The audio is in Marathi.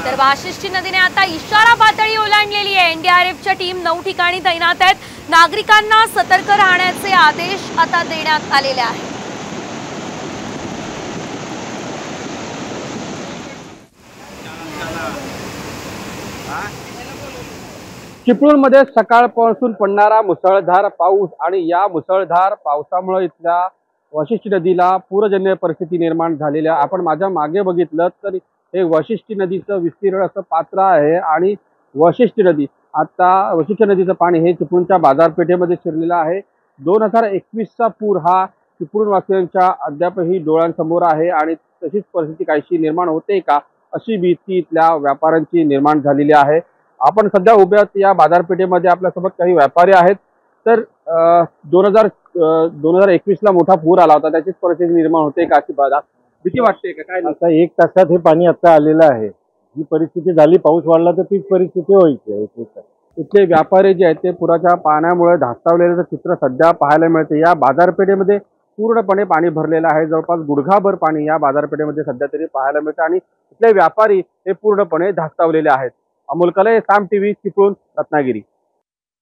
तर वाशिष्ठी नदीने आता इशारा पातळी ओलांडलेली आहे। एनडीआरएफच्या टीम 9 ठिकाणी तैनात आहेत। नागरिकांना सतर्क राहण्याचे आदेश आता देण्यात आलेले आहेत। चिपळूणमध्ये सकाळपासून पडणारा मुसळधार पाऊस आणि या मुसळधार पावसामुळे इथल्या वाशिष्ठी नदीला पूरजन्य परिस्थिती निर्माण झालेली आहे। आपण माझ्या मागे बघितलं तर हे वाशिष्ठी नदीचं विस्तीर्ण असं पात्र आहे आणि वाशिष्ठी नदी आता वाशिष्ठी नदीचं पाणी हे चिपळूणच्या बाजारपेठेमध्ये शिरलेलं आहे। 2021चा पूर हा चिपळूणवासियांच्या अद्यापही डोळ्यांसमोर आहे आणि तशीच परिस्थिती काहीशी निर्माण होते का अशी भीती इथल्या व्यापाऱ्यांची निर्माण झालेली आहे। आपण सध्या उभ्यात या बाजारपेठेमध्ये आपल्यासोबत काही व्यापारी आहेत। तर 2021 ला मोठा पूर आला होता, त्याचीच परिस्थिती निर्माण होते का की भीती वाटते का काय? आता 1 तासात हे पाणी आता आलेलं आहे। ही परिस्थिती झाली, पाऊस वाढला तर तीच परिस्थिती व्हायची। इथले व्यापारी जे आहेत ते पुराच्या पाण्यामुळे धास्तावलेलं चित्र सध्या पाहायला मिळते। या बाजारपेठेमध्ये पूर्णपणे पाणी भरलेलं आहे। जवळपास गुडघाभर पाणी या बाजारपेठेमध्ये सध्या तरी पाहायला मिळतं आणि इथले व्यापारी हे पूर्णपणे धास्तावलेले आहेत। अमोल कले, साम टीव्ही, चिपळूण, रत्नागिरी।